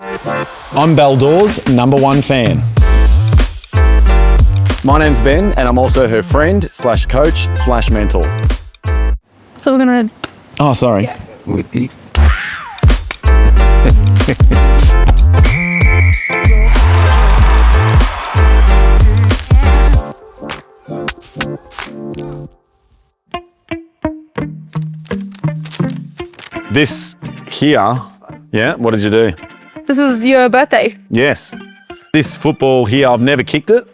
I'm Belle Dawes, No.1 Fan. My name's Ben, and I'm also her friend / coach / mentor. So we're gonna... Oh, sorry. Yeah. This here, yeah, what did you do? This was your birthday. Yes. This football here, I've never kicked it,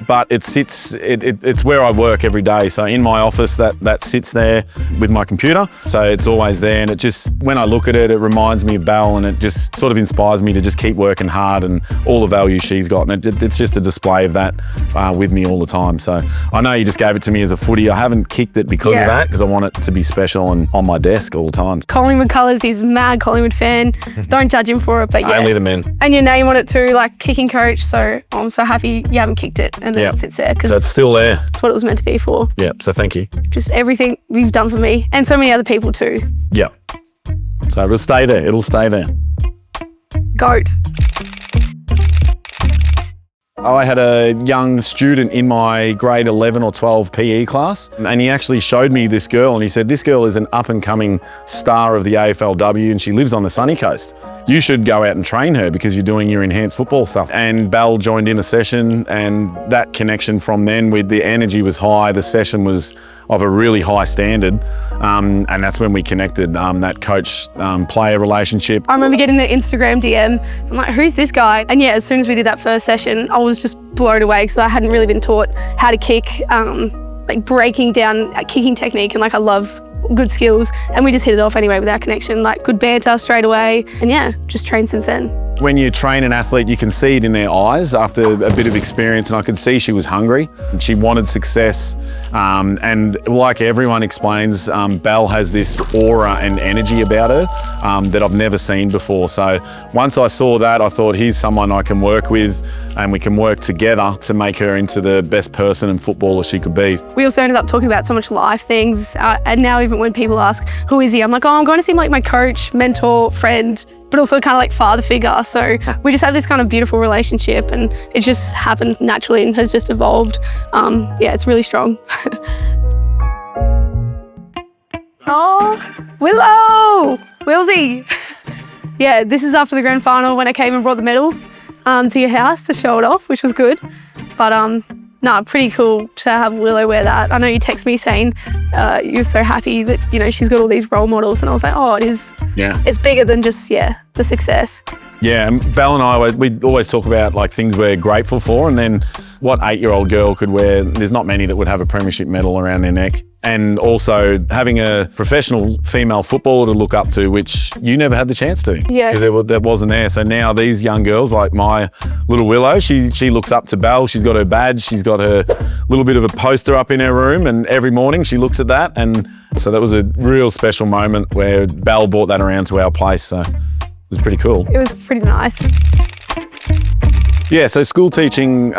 but it sits, it's where I work every day. So in my office, that sits there with my computer. So it's always there, and it just, when I look at it, it reminds me of Belle, and it just sort of inspires me to just keep working hard and all the value she's got. And it's just a display of that with me all the time. So I know you just gave it to me as a footy. I haven't kicked it because of that, because I want it to be special and on my desk all the time. Collingwood colours, he's a mad Collingwood fan. Don't judge him for it, but yeah. Only the men. And your name on it too, like kicking coach. So I'm so happy you haven't kicked it, and then it sits there. So it's still there. That's what it was meant to be for. Yeah, so thank you. Just everything you've done for me and so many other people too. Yeah. So it'll stay there. It'll stay there. GOAT. I had a young student in my grade 11 or 12 PE class, and he actually showed me this girl, and he said, this girl is an up-and-coming star of the AFLW, and she lives on the sunny coast. You should go out and train her because you're doing your enhanced football stuff. And Belle joined in a session, and that connection from then, with the energy was high, the session was of a really high standard, and that's when we connected, that coach-player relationship. I remember getting the Instagram DM. I'm like, who's this guy? And yeah, as soon as we did that first session, I was just blown away because I hadn't really been taught how to kick, like breaking down a kicking technique, and like I love good skills, and we just hit it off anyway with our connection, like good banter straight away, and yeah, just trained since then. When you train an athlete, you can see it in their eyes after a bit of experience, and I could see she was hungry. She wanted success, and like everyone explains, Belle has this aura and energy about her that I've never seen before. So once I saw that, I thought, here's someone I can work with, and we can work together to make her into the best person and footballer she could be. We also ended up talking about so much life things, and now even when people ask, who is he? I'm like, oh, I'm going to see him like my coach, mentor, friend, but also kind of like father figure. So we just have this kind of beautiful relationship, and it just happened naturally and has just evolved. Yeah, it's really strong. Oh, Willow! Willsy! Yeah, this is after the grand final when I came and brought the medal to your house to show it off, which was good. But no, pretty cool to have Willow wear that. I know you text me saying you're so happy that, you know, she's got all these role models, and I was like, oh, it is. Yeah. It's bigger than just, the success. Yeah, and Belle and I, we always talk about like things we're grateful for, and then what 8-year-old girl could wear. There's not many that would have a premiership medal around their neck. And also having a professional female footballer to look up to, which you never had the chance to. Yeah. Because that wasn't there. So now these young girls, like my little Willow, she looks up to Belle. She's got her badge. She's got her little bit of a poster up in her room, and every morning she looks at that. And so that was a real special moment where Belle brought that around to our place. So it was pretty cool. It was pretty nice. Yeah, so school teaching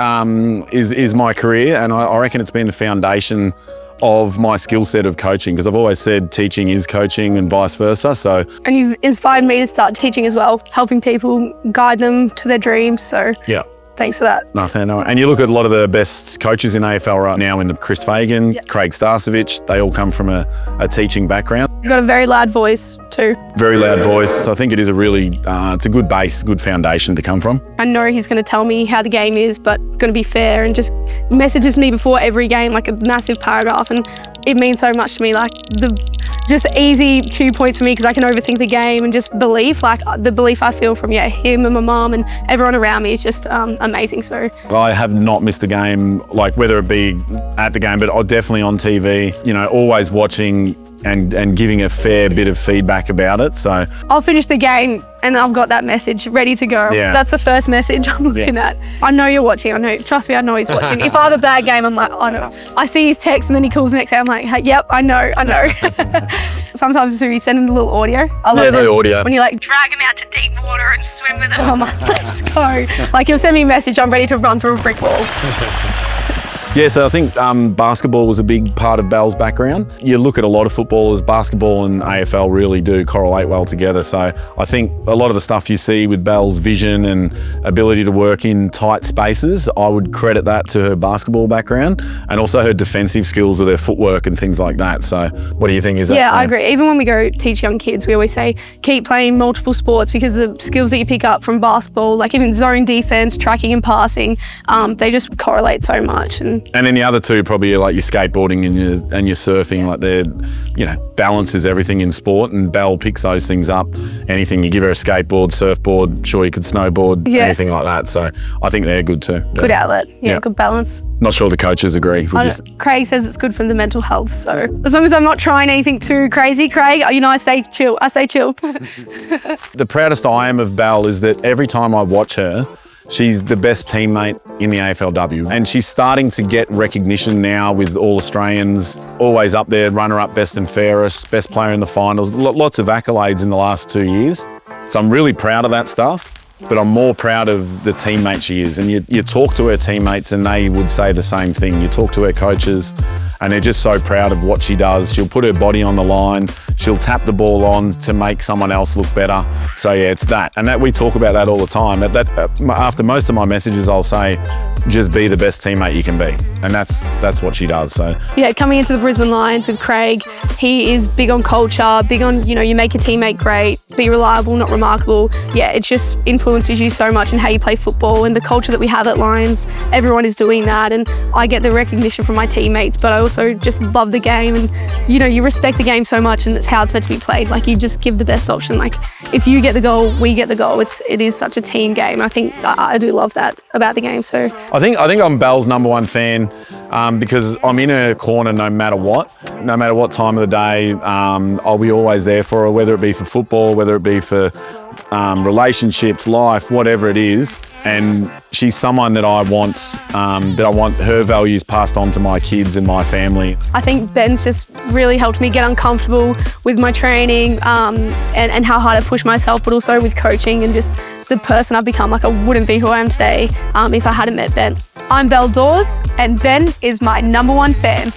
is my career, and I reckon it's been the foundation of my skill set of coaching, because I've always said teaching is coaching and vice versa. So, and you've inspired me to start teaching as well, helping people, guide them to their dreams. So yeah, thanks for that. No. And you look at a lot of the best coaches in AFL right now, in Chris Fagan, Craig Starcevich, they all come from a teaching background. You've got a very loud voice too. Very loud voice. So I think it is a really, it's a good base, good foundation to come from. I know he's going to tell me how the game is, but going to be fair, and just messages me before every game, like a massive paragraph. And it means so much to me, like just easy cue points for me, because I can overthink the game, and just belief, like the belief I feel from him and my mum and everyone around me is just amazing. So I have not missed a game, like whether it be at the game, but definitely on TV, you know, always watching and giving a fair bit of feedback about it. So I'll finish the game and I've got that message ready to go. Yeah. That's the first message I'm looking at. I know you're watching. I know. Trust me, I know he's watching. If I have a bad game, I'm like, I know. I see his text and then he calls the next day. I'm like, hey, yep, I know. Sometimes we send him the little audio. I love the audio. When you like drag him out to deep water and swim with him, I'm like, let's go. Like he'll send me a message, I'm ready to run through a brick wall. Yeah, so I think basketball was a big part of Belle's background. You look at a lot of footballers, basketball and AFL really do correlate well together. So I think a lot of the stuff you see with Belle's vision and ability to work in tight spaces, I would credit that to her basketball background and also her defensive skills with her footwork and things like that. So what do you think is that? Yeah, I agree. Even when we go teach young kids, we always say keep playing multiple sports because the skills that you pick up from basketball, like even zone defense, tracking and passing, they just correlate so much. And then the other two probably are like your skateboarding and your surfing. Like they're, balance is everything in sport, and Belle picks those things up. Anything you give her a skateboard, surfboard, sure you could snowboard, anything like that. So I think they're good too. Good outlet, good balance. Not sure the coaches agree. Craig says it's good for the mental health. So as long as I'm not trying anything too crazy, Craig, I stay chill. The proudest I am of Belle is that every time I watch her, she's the best teammate in the AFLW, and she's starting to get recognition now with All Australians, always up there, runner-up, best and fairest, best player in the finals, lots of accolades in the last 2 years. So I'm really proud of that stuff, but I'm more proud of the teammate she is. And you talk to her teammates and they would say the same thing. You talk to her coaches and they're just so proud of what she does. She'll put her body on the line. She'll tap the ball on to make someone else look better. So yeah, it's that. And that we talk about that all the time. After most of my messages, I'll say, just be the best teammate you can be. And that's what she does. So yeah, coming into the Brisbane Lions with Craig, he is big on culture, big on, you make your teammate great, be reliable, not remarkable. Yeah, it just influences you so much in how you play football and the culture that we have at Lions. Everyone is doing that, and I get the recognition from my teammates, but I also just love the game, and you respect the game so much, and it's how it's meant to be played. Like, you just give the best option. Like, if you get the goal, we get the goal. It is such a team game. I think I do love that about the game. So I think I'm Belle's #1 fan because I'm in her corner no matter what time of the day. I'll be always there for her, whether it be for football, whether it be for relationships, life, whatever it is. And she's someone that I want her values passed on to my kids and my family. I think Ben's just really helped me get uncomfortable with my training and how hard I push myself, but also with coaching and just the person I've become. Like, I wouldn't be who I am today if I hadn't met Ben. I'm Belle Dawes, and Ben is my #1 fan.